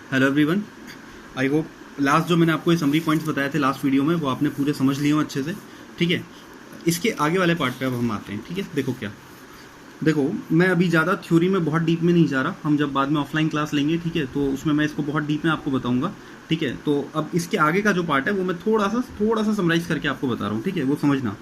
Hello everyone, I hope last जो मैंने आपको ये समरी पॉइंट्स बताए थे लास्ट वीडियो में वो आपने पूरे समझ लिए हो अच्छे से। ठीक है, इसके आगे वाले पार्ट पे अब हम आते हैं। ठीक है, देखो मैं अभी ज़्यादा थ्योरी में बहुत डीप में नहीं जा रहा, हम जब बाद में ऑफलाइन क्लास लेंगे ठीक है तो उसमें मैं इसको बहुत डीप में आपको बताऊंगा। ठीक है, तो अब इसके आगे का जो पार्ट है वो मैं थोड़ा सा समराइज करके आपको बता रहा हूँ। ठीक है, वो समझना।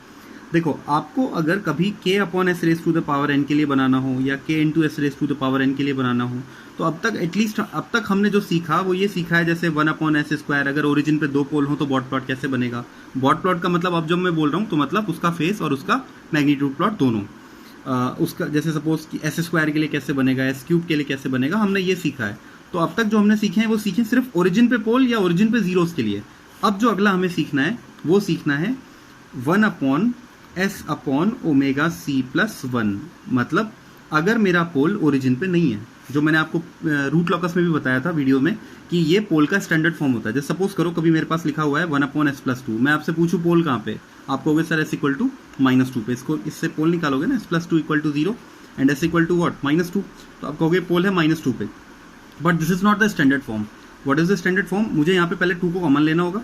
देखो, आपको अगर कभी k upon s raise to the power n के लिए बनाना हो या k into s raise to the power n के लिए बनाना हो तो अब तक एटलीस्ट अब तक हमने जो सीखा वो ये सीखा है, जैसे 1 अपॉन एस स्क्वायर, अगर ओरिजिन पे दो पोल हो तो बॉट प्लॉट कैसे बनेगा। बॉट प्लॉट का मतलब अब जब मैं बोल रहा हूँ तो मतलब उसका फेस और उसका मैग्नीट्यूड प्लॉट दोनों। उसका जैसे सपोज कि एस स्क्वायर के लिए कैसे बनेगा, एस क्यूब के लिए कैसे बनेगा, हमने ये सीखा है। तो अब तक जो हमने सीखे हैं वो सीखे सिर्फ ओरिजिन पे पोल या ओरिजिन पे जीरोस के लिए। अब जो अगला हमें सीखना है वो सीखना है 1 upon s upon omega c plus 1। मतलब अगर मेरा पोल ओरिजिन पे नहीं है, जो मैंने आपको रूट लॉकस में भी बताया था वीडियो में कि ये पोल का स्टैंडर्ड फॉर्म होता है। जैसे सपोज करो कभी मेरे पास लिखा हुआ है 1 अपॉन एस प्लस 2, मैं आपसे पूछूं पोल कहाँ पे, आप कहोगे सर एस इक्वल टू -2 पे। इसको इससे पोल निकालोगे ना, s plus 2 equal to 0 and s equal to what -2, तो आप कहोगे पोल है -2 पे। But this is not the standard form. What is the standard form? मुझे यहाँ पे पहले 2 को कॉमन लेना होगा।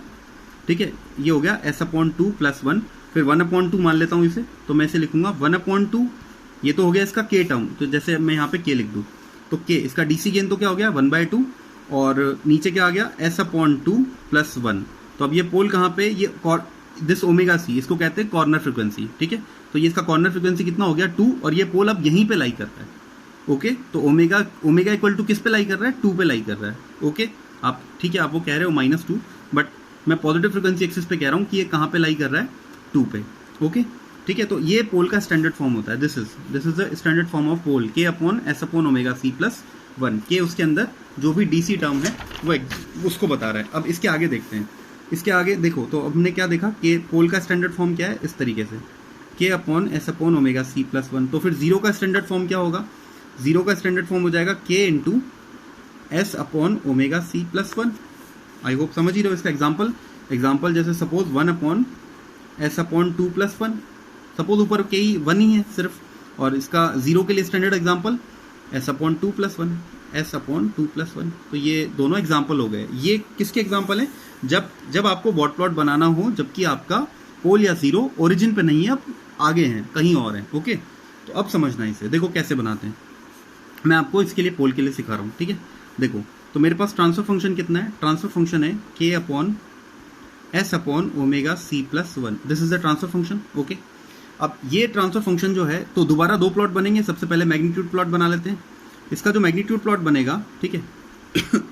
ठीक है, ये हो गया एस अपॉन 2 प्लस 1, फिर 1/2 मान लेता हूँ इसे, तो मैं इसे लिखूंगा 1/2। ये तो हो गया इसका k टर्म, तो जैसे मैं यहाँ पे k लिख दूँ तो k, इसका डीसी गेन तो क्या हो गया 1/2, और नीचे क्या आ गया s/2 प्लस 1। तो अब ये पोल कहाँ पे, ये दिस ओमेगा सी, इसको कहते हैं कॉर्नर फ्रिक्वेंसी। ठीक है, तो ये इसका कॉर्नर फ्रिक्वेंसी कितना हो गया 2, और ये पोल अब यहीं पे लाई करता है। ओके, तो ओमेगा इक्वल टू किस पे लाई कर रहा है, 2 पे लाई कर रहा है। ओके, आप ठीक है, आप वो कह रहे हो -2, बट मैं पॉजिटिव फ्रिक्वेंसी एक्सिस पे कह रहा हूँ कि ये कहाँ पे लाई कर रहा है, 2 पे। ओके, ठीक है, तो ये पोल का स्टैंडर्ड फॉर्म होता है। This is the standard form of pole, k upon s upon omega c plus 1। के उसके अंदर जो भी डीसी टर्म है वो उसको बता रहा है। अब इसके आगे देखते हैं। इसके आगे देखो तो अब हमने क्या देखा कि पोल का स्टैंडर्ड फॉर्म क्या है, इस तरीके से k upon s upon omega c plus 1। तो फिर जीरो का स्टैंडर्ड फॉर्म क्या होगा, जीरो का स्टैंडर्ड फॉर्म हो जाएगा k into s upon omega c plus 1। I hope समझ ही रहे हो इसका एग्जाम्पल जैसे suppose 1 upon s upon 2 plus 1, suppose ऊपर के ही 1 ही है सिर्फ, और इसका जीरो के लिए standard example S upon 2 plus 1, S upon 2 plus 1। तो ये दोनों एग्जाम्पल हो गए। ये किसके एग्जाम्पल हैं, जब आपको बॉट प्लॉट बनाना हो जबकि आपका पोल या जीरो ओरिजिन पे नहीं है, आप आगे हैं कहीं और हैं। ओके, तो अब समझना इसे, देखो कैसे बनाते हैं। मैं आपको इसके लिए पोल के लिए सिखा रहा हूँ। ठीक है, देखो तो मेरे पास ट्रांसफर फंक्शन कितना है, ट्रांसफर फंक्शन है k upon s upon omega c plus 1। This is the transfer function. Okay, अब ये ट्रांसफर फंक्शन जो है तो दोबारा दो प्लॉट बनेंगे। सबसे पहले मैग्नीट्यूड प्लॉट बना लेते हैं। इसका जो मैग्नीट्यूड प्लॉट बनेगा, ठीक है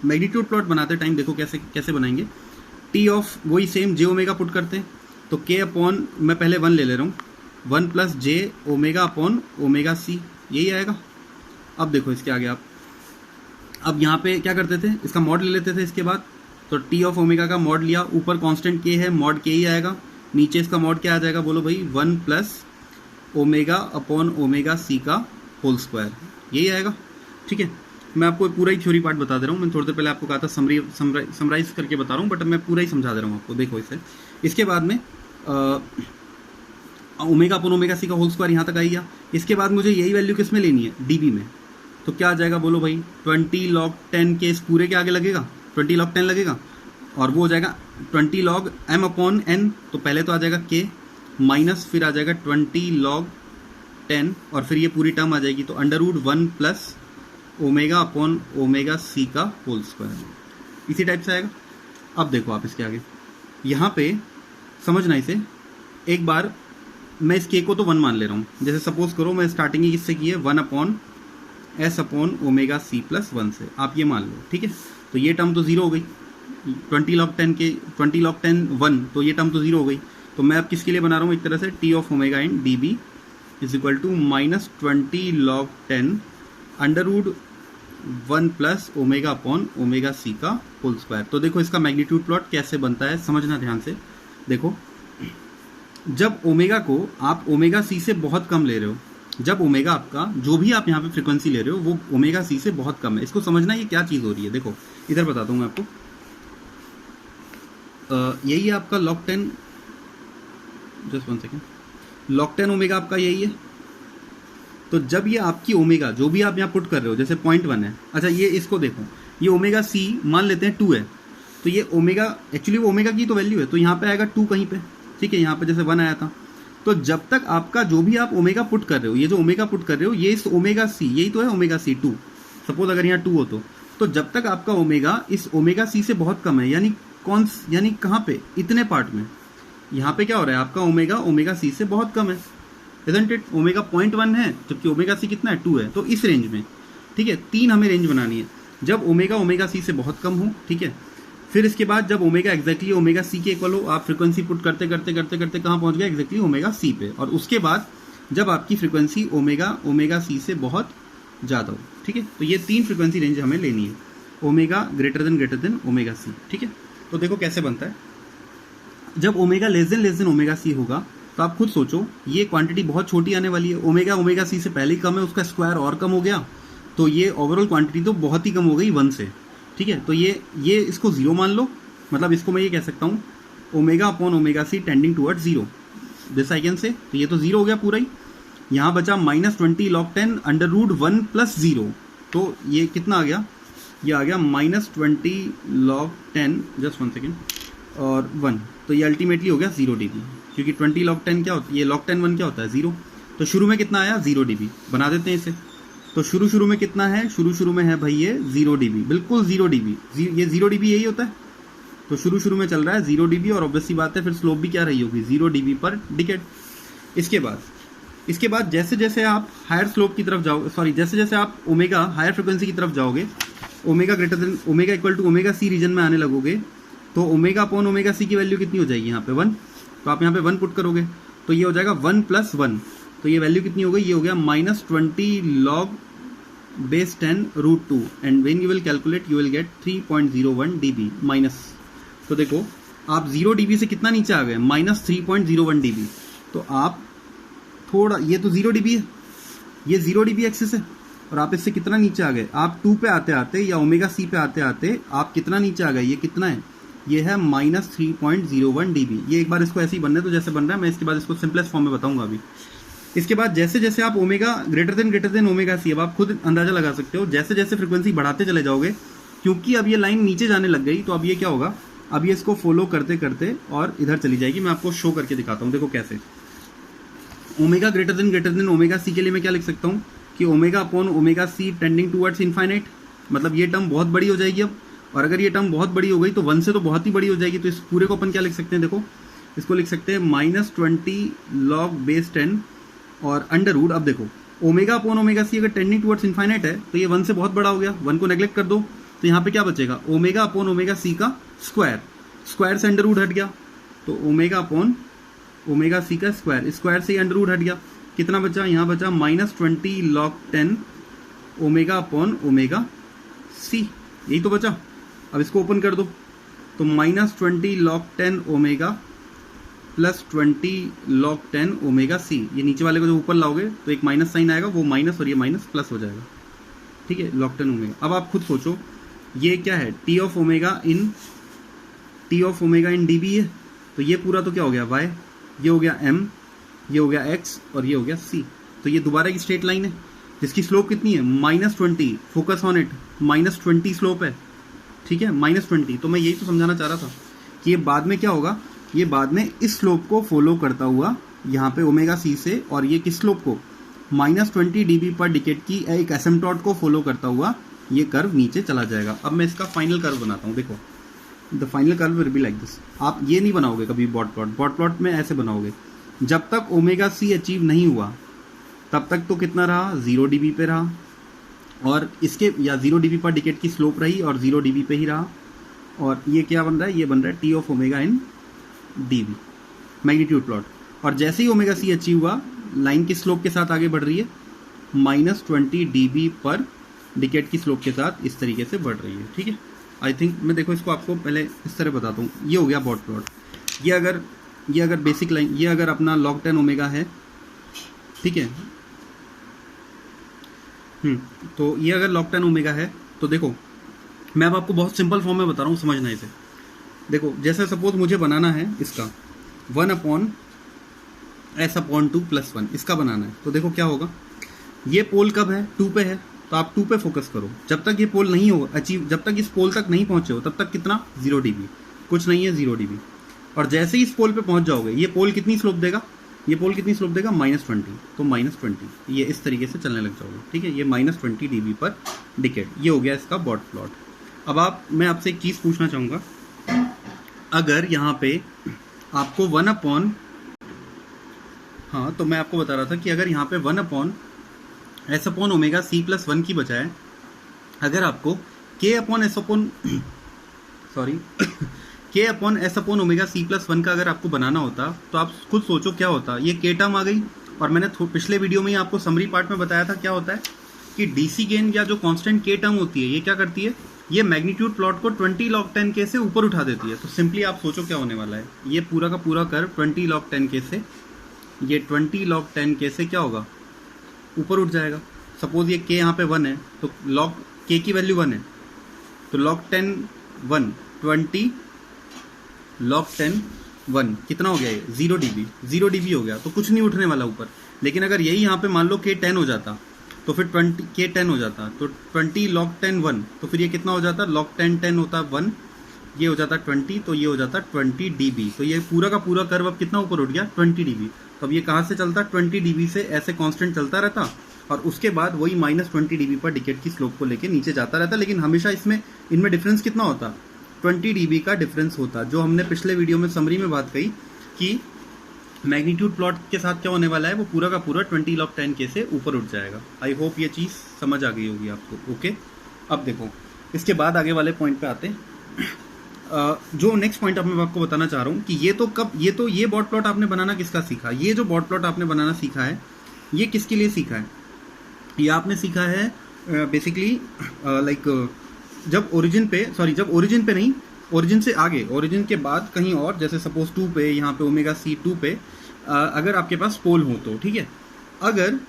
मैग्नीट्यूड प्लॉट बनाते टाइम देखो कैसे कैसे बनाएंगे। टी ऑफ वही सेम जे ओमेगा पुट करते हैं, तो k अपॉन, मैं पहले 1 ले रहा हूँ, 1 प्लस जे ओमेगा अपॉन ओमेगा सी, यही आएगा। अब देखो इसके आगे आप अब यहाँ पे क्या करते थे, इसका मॉड ले लेते थे इसके बाद, तो टी ऑफ ओमेगा का मॉड लिया, ऊपर कांस्टेंट k है, मॉड k ही आएगा। नीचे इसका मॉड क्या आ जाएगा, बोलो भाई 1 plus omega upon omega c का होल स्क्वायर, यही आएगा। ठीक है, मैं आपको पूरा ही थ्योरी पार्ट बता दे रहा हूँ। मैंने थोड़ी देर पहले आपको कहा था समराइज करके बता रहा हूँ, बट मैं पूरा ही समझा दे रहा हूँ आपको। देखो इसे, इसके बाद में ओमेगा अपॉन ओमेगा सी का होल स्क्वायर यहाँ तक आई गया। इसके बाद मुझे यही वैल्यू किस में लेनी है, डीबी में, तो क्या आ जाएगा बोलो भाई 20 log 10 के इस पूरे के आगे लगेगा, 20 log 10 लगेगा, और वो हो जाएगा 20 log m अपॉन n। तो पहले तो आ जाएगा k माइनस, फिर आ जाएगा 20 log 10, और फिर ये पूरी टर्म आ जाएगी, तो √1 plus omega upon omega c का होल स्क्वायर, इसी टाइप से आएगा। अब देखो आप इसके आगे यहाँ पे समझना इसे एक बार। मैं इस k को तो 1 मान ले रहा हूँ। जैसे सपोज करो मैं स्टार्टिंग ही किससे की है, 1 upon s upon omega c plus 1 से, आप ये मान लो। ठीक है, तो ये टर्म तो 0 हो गई, 20 log 10 1, तो ये टर्म तो 0 हो गई। तो मैं अब किसके लिए बना रहा हूँ, एक तरह से T of omega in D B is equal to -20 log 10 √1 plus omega upon omega c का होल स्क्वायर। तो देखो इसका मैग्नीट्यूड प्लॉट कैसे बनता है, समझना ध्यान से। देखो जब ओमेगा को आप ओमेगा सी से बहुत कम ले रहे हो, जब ओमेगा आपका जो भी आप यहाँ पे फ्रीक्वेंसी ले रहे हो वो ओमेगा सी से बहुत कम है, इसको समझना ये क्या चीज़ हो रही है। देखो इधर बताता हूँ मैं आपको, यही है आपका log 10, just 1 second, log 10 omega आपका यही है। तो जब ये आपकी ओमेगा जो भी आप यहाँ पुट कर रहे हो, जैसे 0.1 है, अच्छा ये इसको देखो, ये ओमेगा सी मान लेते हैं 2 है, तो ये ओमेगा एक्चुअली वो ओमेगा की तो वैल्यू है, तो यहाँ पे आएगा 2 कहीं पे, ठीक है, यहाँ पे जैसे 1 आया था। तो जब तक आपका जो भी आप ओमेगा पुट कर रहे हो, ये जो ओमेगा पुट कर रहे हो ये इस ओमेगा सी, यही तो है ओमेगा सी 2, सपोज अगर यहाँ 2 हो तो जब तक आपका ओमेगा इस ओमेगा सी से बहुत कम है, यानी कहाँ पे, इतने पार्ट में, यहाँ पे क्या हो रहा है आपका ओमेगा ओमेगा सी से बहुत कम है, इजंट इट, ओमेगा 0.1 है जबकि ओमेगा सी कितना है 2 है, तो इस रेंज में, ठीक है, 3 हमें रेंज बनानी है, जब ओमेगा ओमेगा सी से बहुत कम हो, ठीक है। फिर इसके बाद जब ओमेगा एग्जैक्टली ओमेगा सी के इक्वल हो, आप फ्रीक्वेंसी पुट करते करते करते करते कहाँ पहुँच गए, एग्जैक्टली ओमेगा सी पे, और उसके बाद जब आपकी फ्रीक्वेंसी ओमेगा ओमेगा सी से बहुत ज़्यादा हो, ठीक है। तो ये 3 फ्रीक्वेंसी रेंज हमें लेनी है, omega greater than omega c, ठीक है। तो देखो कैसे बनता है, जब omega less than omega c होगा तो आप खुद सोचो ये क्वांटिटी बहुत छोटी आने वाली है, ओमेगा ओमेगा सी से पहले ही कम है, उसका स्क्वायर और कम हो गया, तो ये ओवरऑल क्वांटिटी तो बहुत ही कम हो गई 1 से, ठीक है। तो ये इसको 0 मान लो, मतलब इसको मैं ये कह सकता हूँ omega upon omega c tending toward 0, this I can say, तो ये तो 0 हो गया पूरा ही। यहाँ बचा -20 log 10 √1 + 0, तो ये कितना आ गया, ये आ गया -20 log 10, जस्ट 1 सेकेंड, और 1, तो ये अल्टीमेटली हो गया 0 dB, क्योंकि 20 log 10 क्या होता है, ये log 10 1 क्या होता है 0, तो शुरू में कितना आया 0 dB, बना देते हैं इसे। तो शुरू में कितना है, शुरू में है भाई ये 0 dB, बिल्कुल 0 dB, ये 0 dB यही होता है, तो शुरू में चल रहा है 0 dB, और ऑब्वियसली बात है फिर स्लोप भी क्या रही होगी 0 dB पर डिकेड। इसके बाद जैसे जैसे आप हायर स्लोप की तरफ जाओगे, सॉरी जैसे जैसे आप ओमेगा हायर फ्रिक्वेंसी की तरफ जाओगे, omega greater than omega equal to omega c region में आने लगोगे, तो ओमेगा अपॉन ओमेगा सी की वैल्यू कितनी हो जाएगी यहाँ पे 1, तो आप यहाँ पे 1 पुट करोगे तो ये हो जाएगा 1 + 1, तो ये वैल्यू कितनी हो गई, ये हो गया -20 log base 10 √2, and when you will calculate you will get 3.01 dB minus. तो देखो आप 0 dB से कितना नीचे आ गए, -3.01 dB, तो आप थोड़ा, ये तो 0 dB है, ये 0 dB एक्सिस है, और आप इससे कितना नीचे आ गए, आप 2 पे आते आते या ओमेगा सी पे आते आते आप कितना नीचे आ गए, ये कितना है, ये है -3.01 dB। ये एक बार इसको ऐसे ही बनने तो जैसे बन रहा है, मैं इसके बाद इसको सिंपलेस्ट फॉर्म में बताऊंगा अभी। इसके बाद जैसे जैसे आप omega greater than omega c, अब आप खुद अंदाजा लगा सकते हो, जैसे जैसे फ्रिक्वेंसी बढ़ाते चले जाओगे, क्योंकि अब ये लाइन नीचे जाने लग गई, तो अब ये क्या होगा, अब ये इसको फॉलो करते करते और इधर चली जाएगी। मैं आपको शो करके दिखाता हूँ, देखो कैसे। Omega greater than omega c के लिए मैं क्या लिख सकता हूँ कि omega upon omega c tending towards infinite, मतलब ये टर्म बहुत बड़ी हो जाएगी अब, और अगर ये टर्म बहुत बड़ी हो गई तो 1 से तो बहुत ही बड़ी हो जाएगी, तो इस पूरे को अपन क्या लिख सकते हैं, देखो इसको लिख सकते हैं -20 log base 10 और √, अब देखो ओमेगा अपॉन ओमेगा सी अगर टेंडिंग टूवर्ड्स इनफाइनाइट है तो ये 1 से बहुत बड़ा हो गया, 1 को नेग्लेक्ट कर दो, तो यहाँ पे क्या बचेगा, ओमेगा अपॉन ओमेगा सी का स्क्वायर से √, हट गया, तो ओमेगा अपॉन ओमेगा सी का स्क्वायर से √, हट गया, कितना बचा, यहाँ बचा -20 log 10 omega upon omega c, यही तो बचा। अब इसको ओपन कर दो, तो -20 log 10 omega + 20 log 10 omega c, ये नीचे वाले को जो ऊपर लाओगे तो एक माइनस साइन आएगा, वो माइनस और ये माइनस प्लस हो जाएगा, ठीक है, log 10 ओमेगा। अब आप खुद सोचो ये क्या है, T of omega in dB है, तो ये पूरा तो क्या हो गया y, ये हो गया m, ये हो गया x और ये हो गया c, तो ये दोबारा एक स्ट्रेट लाइन है जिसकी स्लोप कितनी है -20, फोकस ऑन इट, -20 स्लोप है, ठीक है, -20। तो मैं यही तो समझाना चाह रहा था कि ये बाद में क्या होगा, ये बाद में इस स्लोप को फॉलो करता हुआ यहाँ पे ओमेगा सी से, और ये किस स्लोप को, -20 dB पर डिकेड की एक एसिम्पटोट को फॉलो करता हुआ ये कर्व नीचे चला जाएगा। अब मैं इसका फाइनल कर्व बनाता हूँ, देखो the final curve will be like this. आप ये नहीं बनाओगे कभी बॉट प्लॉट में ऐसे बनाओगे, जब तक ओमेगा सी अचीव नहीं हुआ तब तक तो कितना रहा, 0 dB पे रहा, और इसके या 0 dB पर डिकेड की स्लोप रही और 0 dB पे ही रहा, और ये क्या बन रहा है, ये बन रहा है T of omega in dB magnitude plot. और जैसे ही ओमेगा सी अचीव हुआ, लाइन की स्लोप के साथ आगे बढ़ रही है, -20 dB पर डिकेड की स्लोप के साथ इस तरीके से बढ़ रही है, ठीक है। आई थिंक मैं देखो इसको आपको पहले इस तरह बताता हूँ, ये हो गया बॉट प्लॉट, ये अगर बेसिक लाइन, ये अगर अपना log 10 ओमेगा है, ठीक है, तो ये अगर log 10 ओमेगा है, तो देखो मैं अब आपको बहुत सिंपल फॉर्म में बता रहा हूँ, समझना इसे। देखो जैसे सपोज मुझे बनाना है इसका 1/s/2 + 1 इसका बनाना है, तो देखो क्या होगा, ये पोल कब है, 2 पे है, तो आप 2 पे फोकस करो। जब तक ये पोल नहीं हो अचीव, जब तक इस पोल तक नहीं पहुंचे हो, तब तक कितना 0 dB, कुछ नहीं है 0 dB। और जैसे ही इस पोल पे पहुंच जाओगे, ये पोल कितनी स्लोप देगा, ये पोल कितनी स्लोप देगा -20, तो -20 ये इस तरीके से चलने लग जाओगे, ठीक है। ये -20 dB पर डिकेड, ये हो गया इसका बॉट प्लॉट। अब मैं आपसे एक चीज़ पूछना चाहूँगा, अगर यहाँ पे आपको 1/, हाँ तो मैं आपको बता रहा था कि अगर यहाँ पे 1/s/ωc+1 की बजाय अगर आपको k/s/ωc+1 का अगर आपको बनाना होता, तो आप खुद सोचो क्या होता। ये k टर्म आ गई, और मैंने पिछले वीडियो में ही आपको समरी पार्ट में बताया था क्या होता है कि डीसी गेन या जो कांस्टेंट k टर्म होती है, ये क्या करती है, ये मैग्नीट्यूड प्लॉट को 20 log 10k से ऊपर उठा देती है। तो सिंपली आप सोचो क्या होने वाला है, ये पूरा का पूरा कर्व 20 log 10k से, ये 20 log 10k से क्या होगा, ऊपर उठ जाएगा। सपोज ये k यहाँ पे 1 है, तो log k की वैल्यू 1 है, तो log 10 1 20 log 10 1 कितना हो गया, ये 0 dB हो गया, तो कुछ नहीं उठने वाला ऊपर। लेकिन अगर यही यहाँ पे मान लो k 10 हो जाता, तो फिर 20 k 10 हो जाता, तो 20 log 10 1, तो फिर ये कितना हो जाता, log 10 10 होता 1, ये हो जाता 20, तो ये हो जाता 20 dB। तो ये पूरा का पूरा कर्व अब कितना ऊपर उठ गया, 20 dB। तो अब ये कहाँ से चलता, 20 dB से ऐसे कांस्टेंट चलता रहता, और उसके बाद वही -20 dB पर डिकेड की स्लोप को लेके नीचे जाता रहता। लेकिन हमेशा इनमें डिफरेंस कितना होता, 20 dB का डिफरेंस होता, जो हमने पिछले वीडियो में समरी में बात कही कि मैग्नीट्यूड प्लॉट के साथ क्या होने वाला है, वो पूरा का पूरा 20 log 10k से ऊपर उठ जाएगा। आई होप ये चीज़ समझ आ गई होगी आपको। ओके, अब देखो इसके बाद आगे वाले पॉइंट पे आते हैं। जो नेक्स्ट पॉइंट अब मैं आपको बताना चाह रहा हूँ कि ये बॉट प्लॉट आपने बनाना किसका सीखा, ये जो बॉट प्लॉट आपने बनाना सीखा है, ये किसके लिए सीखा है, ये आपने सीखा है बेसिकली लाइक जब ओरिजिन पे नहीं, ओरिजिन से आगे, ओरिजिन के बाद कहीं और, जैसे सपोज 2 पे, यहाँ पे ωc2 पे अगर आपके पास पोल हो तो, ठीक है। अगर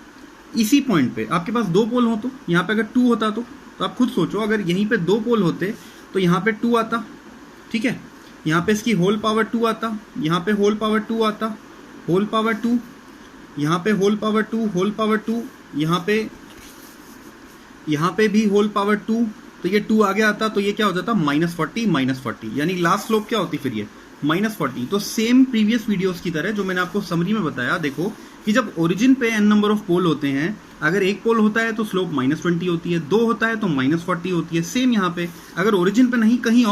इसी पॉइंट पे आपके पास 2 पोल हो, तो यहाँ पे अगर 2 होता तो आप खुद सोचो, अगर यहीं पे 2 पोल होते तो यहाँ पे 2 आता, ठीक है। यहाँ पे इसकी होल पावर 2 आता, यहाँ पे होल पावर 2 आता, होल पावर 2, यहाँ पे होल पावर 2, होल पावर 2, यहाँ पे भी होल पावर 2, तो ये 2 आगे आता, तो ये क्या हो जाता, -40, यानी लास्ट स्लोप क्या होती फिर ये -40। तो सेम प्रीवियस वीडियोस की तरह जो मैंने आपको समरी में बताया, देखो कि जब ओरिजिन पे n नंबर ऑफ पोल होते हैं, अगर एक पोल होता है तो स्लोप -20 होती है, 2 होता है तो -40 होती है। सेम यहाँ पे अगर ओरिजिन पे नहीं, कहीं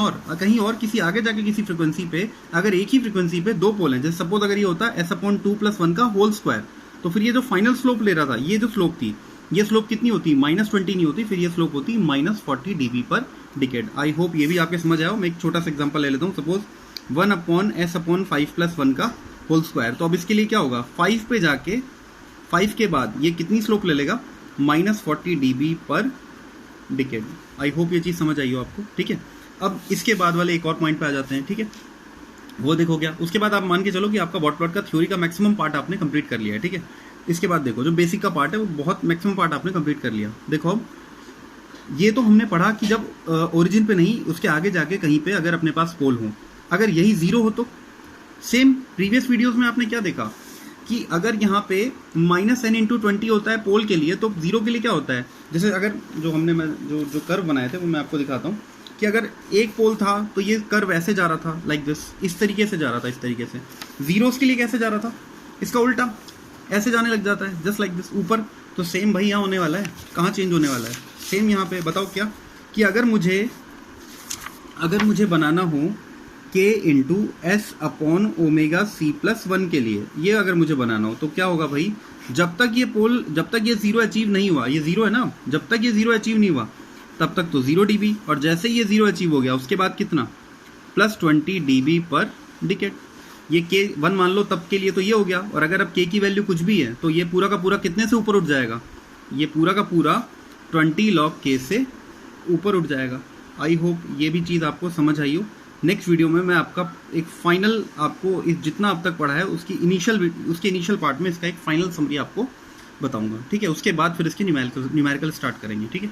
और किसी आगे जाके किसी फ्रिक्वेंसी पे, अगर एक ही फ्रिक्वेंसी पे 2 पोल हैं, जैसे सपोज अगर ये होता s/2+1 का होल स्क्वायर, तो फिर ये जो फाइनल स्लोप ले रहा था, ये जो स्लोप थी, ये स्लोप कितनी होती, -20 नहीं होती, फिर ये स्लोप होती -40 dB पर डिकेड। आई होप ये भी आपके समझ आया हो। मैं एक छोटा सा एग्जांपल ले लेता हूँ, सपोज 1/s/5+1 का होल स्क्वायर। तो अब इसके लिए क्या होगा, 5 पे जाके 5 के बाद ये कितनी स्लोप ले लेगा, -40 dB पर डिकेड। आई होप ये चीज़ समझ आई हो आपको, ठीक है। अब इसके बाद वाले एक और पॉइंट पे आ जाते हैं, ठीक है। वो देखो क्या, उसके बाद आप मान के चलो कि आपका बॉट प्लॉट का थ्योरी का मैक्सिमम पार्ट आपने कंप्लीट कर लिया है, ठीक है। इसके बाद देखो जो बेसिक का पार्ट है, वो बहुत मैक्सिमम पार्ट आपने कंप्लीट कर लिया। देखो अब ये तो हमने पढ़ा कि जब ओरिजिन पे नहीं, उसके आगे जाके कहीं पे अगर अपने पास पोल हो, अगर यही 0 हो तो सेम प्रीवियस वीडियोस में आपने क्या देखा कि अगर यहाँ पे -n/20 होता है पोल के लिए, तो 0 के लिए क्या होता है, जैसे अगर जो हमने जो कर्व बनाए थे वो मैं आपको दिखाता हूँ कि अगर एक पोल था तो ये कर्व ऐसे जा रहा था, लाइक दिस, इस तरीके से जा रहा था, इस तरीके से। जीरोस के लिए कैसे जा रहा था, इसका उल्टा ऐसे जाने लग जाता है, जस्ट लाइक दिस ऊपर। तो सेम भाई यहाँ होने वाला है, कहाँ चेंज होने वाला है, सेम यहाँ पे। बताओ क्या कि अगर मुझे बनाना हो k × s/ωc+1 के लिए, ये अगर मुझे बनाना हो तो क्या होगा भाई, जब तक ये 0 अचीव नहीं हुआ, ये 0 है ना, जब तक ये 0 अचीव नहीं हुआ तब तक तो 0 dB, और जैसे ही ये 0 अचीव हो गया उसके बाद कितना, +20 dB पर डिकेड। ये k 1 मान लो तब के लिए तो ये हो गया, और अगर अब k की वैल्यू कुछ भी है तो ये पूरा का पूरा कितने से ऊपर उठ जाएगा, ये पूरा का पूरा 20 log k से ऊपर उठ जाएगा। आई होप ये भी चीज़ आपको समझ आई हो। नेक्स्ट वीडियो में मैं आपका एक फाइनल, आपको इस जितना अब तक पढ़ा है उसके इनिशियल पार्ट में इसका एक फाइनल समरी आपको बताऊंगा, ठीक है। उसके बाद फिर इसकी न्यूमेरिकल स्टार्ट करेंगे, ठीक है।